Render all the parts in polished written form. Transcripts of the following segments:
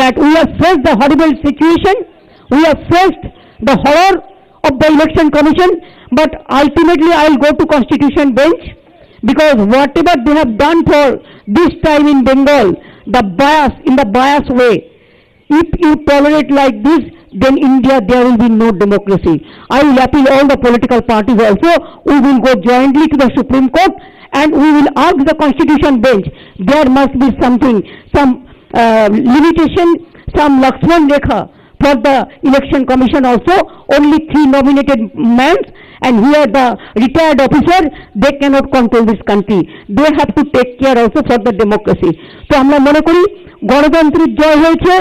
that we have faced the horrible situation, we have faced the horror of the election commission, but ultimately I will go to constitution bench, because whatever they have done for this time in Bengal, the bias, in the bias way, if you tolerate like this, then India there will be no democracy. I will appeal all the political parties also. We will go jointly to the Supreme Court and we will ask the constitution bench. There must be something, some limitation, some Lakshman Rekha for the election commission also. Only 3 nominated men, and here the retired officer, they cannot control this country. They have to take care also for the democracy. So আমরা মনে করি গণতন্ত্রের জয় হয়েছে,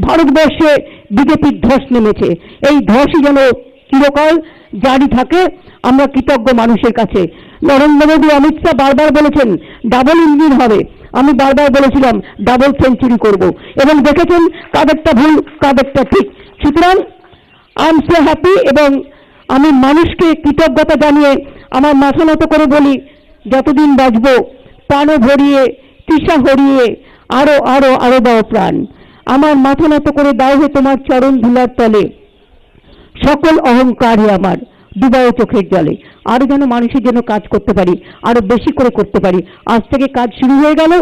ভারতবর্ষে বিজেপির ধস নেমেছে। এই ধসই যেন চিরকাল জারি থাকে, আমরা কৃতজ্ঞ মানুষের কাছে। নরেন্দ্র মোদী, অমিত শাহ বারবার বলেছেন ডাবল ইঞ্জিন হবে, আমি বারবার বলেছিলাম ডাবল সেঞ্চুরি করব, এবং দেখেছেন কাদেরটা ভুল কাদেরটা ঠিক। সুতরাং আই এম সো হ্যাপি, এবং আমি মানুষকে কৃতজ্ঞতা জানিয়ে আমার মাথা নত করে বলি, যতদিন বাঁচব প্রাণ ভরিয়ে তৃষা হরিয়ে আরো আরো আরো দাও প্রাণ। আমার মাথা নত করে দাও হে তোমার চরণ ধুলার তলে, সকল অহংকারই আমার ডুবাও চোখের জলে। আরো যেন মানুষের জন্য কাজ করতে পারি, আরো বেশি করে করতে পারি। আজ থেকে কাজ শুরু হয়ে গেল,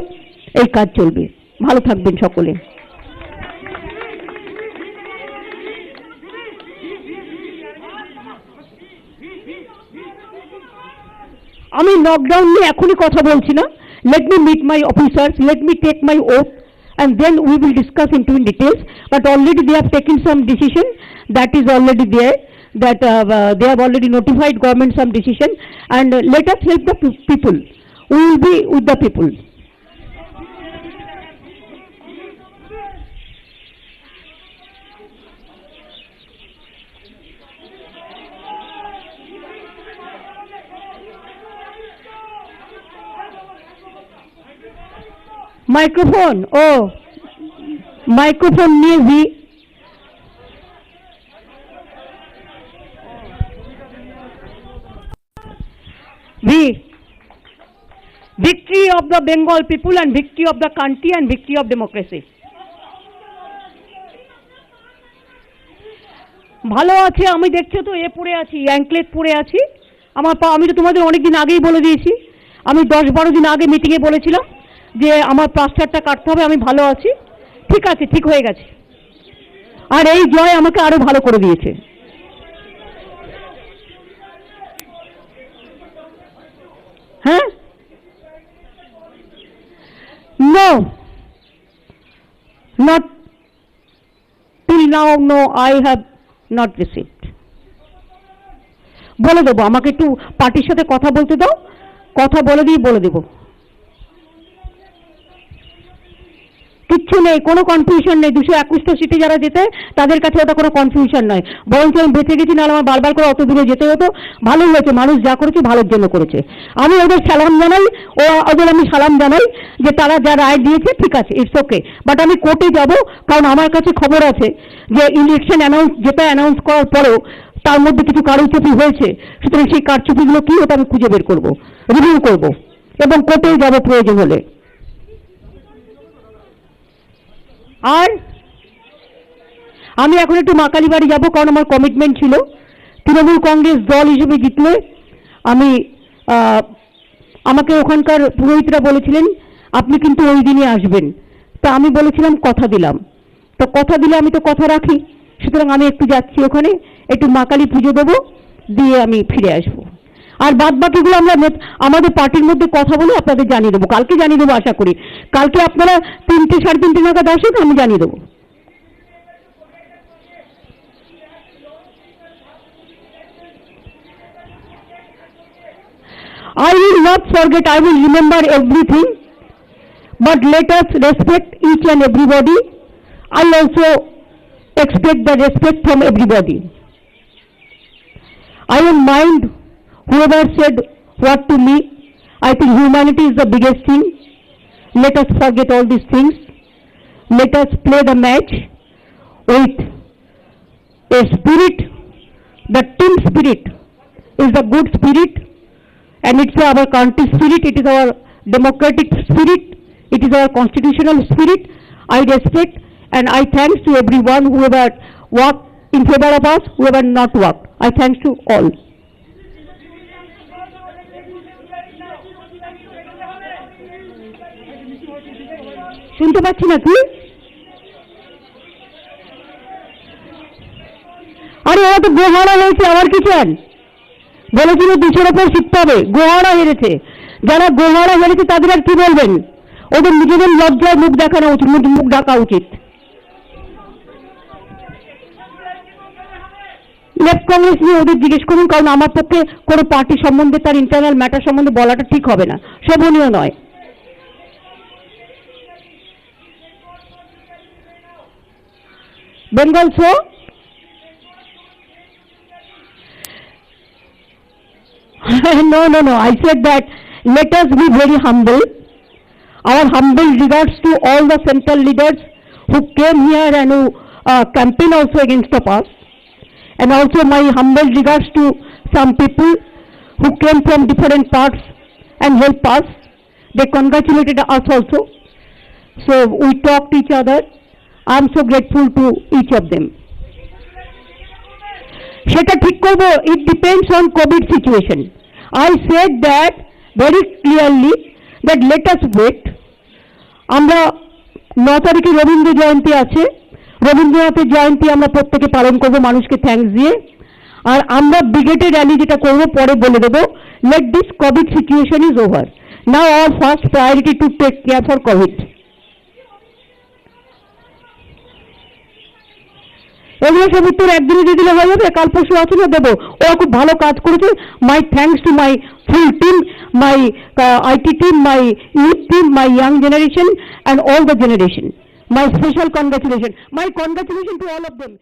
এই কাজ চলবে। ভালো থাকবেন সকলে। আমি লকডাউন নিয়ে এখনই কথা বলছি না। Let me meet my officers, let me take my oath, and then we will discuss into in details. But already they have taken some decision, that is already there, that they have already notified government some decision, and let us help the people. We will be with the people. Microphone, oh, microphone near V. Victory of the Bengal people and victory of the country and victory of democracy. ভালো আছে, আমি দেখছো তো এ পড়ে আছি, anklet পড়ে আছি। আমি তো তোমাদের অনেক দিন আগেই বলে দিয়েছি, আমি 10-12 দিন আগে মিটিংয়ে বলেছিলাম যে আমার প্লাস্টারটা কাটতে হবে। আমি ভালো আছি, ঠিক আছে, ঠিক হয়ে গেছে। আর এই জয় আমাকে আরো ভালো করে দিয়েছে। হ্যাঁ, no, not till now, no, I have not received. বলে দেবো, আমাকে একটু পার্টির সাথে কথা বলতে দাও, কথা বলে দেবো। কিচ্ছু নেই, কোনো কনফিউশন নেই। 221টা সিটে যারা যেতে তাদের কাছে ওটা কোনো কনফিউশন নয়। বরঞ্চ আমি বেঁচে গেছি, নাহলে আমার বারবার করে অত দূরে যেতে হতো। ভালোই হয়েছে, মানুষ যা করেছে ভালোর জন্য করেছে। আমি ওদের সালাম জানাই, ওদের আমি সালাম জানাই যে তারা যা রায় দিয়েছে ঠিক আছে, ইটস ওকে। বাট আমি কোর্টে যাব, কারণ আমার কাছে খবর আছে যে ইলেকশন যেটা অ্যানাউন্স করার পরেও তার মধ্যে কিছু কারচুপি হয়েছে। সুতরাং সেই কারচুপিগুলো কি ওটা আমি খুঁজে বের করবো, রিভিউ করবো, এবং কোর্টে যাব প্রয়োজন হলে। আর আমি এখন একটু মাকালি বাড়ি যাব, কারণ আমার কমিটমেন্ট ছিল। তৃণমূল কংগ্রেস দল হিসেবে জিতলে আমি আমাকে ওখানকার পুরোহিতরা বলেছিলেন আপনি কিন্তু ওই দিনই আসবেন। তা আমি বলেছিলাম কথা দিলাম, তো কথা দিলে আমি তো কথা রাখি। সুতরাং আমি একটু যাচ্ছি ওখানে, একটু মাকালি পুজো দেবো, দিয়ে আমি ফিরে আসবো। আর বাদ বাকিগুলো আমরা আমাদের পার্টির মধ্যে কথা বলে আপনাদের জানিয়ে দেবো। কালকে জানিয়ে দেবো আশা করি। কালকে আপনারা 3-3:30 নাগাদ আসেন, আমি জানিয়ে দেবো। I will not forget, I will remember everything, but let us respect each and everybody. I also expect the respect from everybody. I don't mind whoever said what to me. I think humanity is the biggest thing. Let us forget all these things. Let us play the match with a spirit. The team spirit is the good spirit, and it's our country spirit, it is our democratic spirit, it is our constitutional spirit. I respect and I thanks to everyone whoever worked in favor of us, whoever not worked. I thanks to all. শুনতে পাচ্ছি না তুই? আরে ওরা তো গোহারা হয়েছে, আমার কি চান? বলেছিল 200-র উপর শিখতে হবে, গোহারা হেরেছে। যারা গোহারা হেরেছে তাদের আর কি বলবেন? ওদের নিজেদের লজ্জায় মুখ দেখানো উচিত, মুখ ঢাকা উচিত। লেফট কংগ্রেস নিয়ে ওদের জিজ্ঞেস করুন, কারণ আমার পক্ষে কোনো পার্টি সম্বন্ধে তার ইন্টারনাল ম্যাটার সম্বন্ধে বলাটা ঠিক হবে না, শোভনীয় নয়। Bengal so? No. I said that let us be very humble. Our humble regards to all the central leaders who came here and who campaigned also against us. And also my humble regards to some people who came from different parts and helped us. They congratulated us also. So we talked to each other. I am so grateful to each of them. সেটা ঠিক করব, it depends on COVID situation. I said that very clearly that let us wait. আমরা 9 তারিখে রবীন্দ্র জয়ন্তী আছে, রবীন্দ্রনাথের জয়ন্তী আমরা প্রত্যেকে পালন করব মানুষকে থ্যাঙ্কস দিয়ে। আর আমরা ব্রিগেডের র্যালি যেটা করব পরে বলে দেব। Let this COVID situation is over. Now our first priority to take care for COVID. এগুলো সব উত্তর একদিনে দিয়ে দিলে হয়ে যাবে, কাল পরশু আছে না দেবো। ওরা খুব ভালো কাজ করেছে। My thanks to my full team, my IT team, my youth team, my young generation and all the generation. My special congratulation, my congratulation to all of them.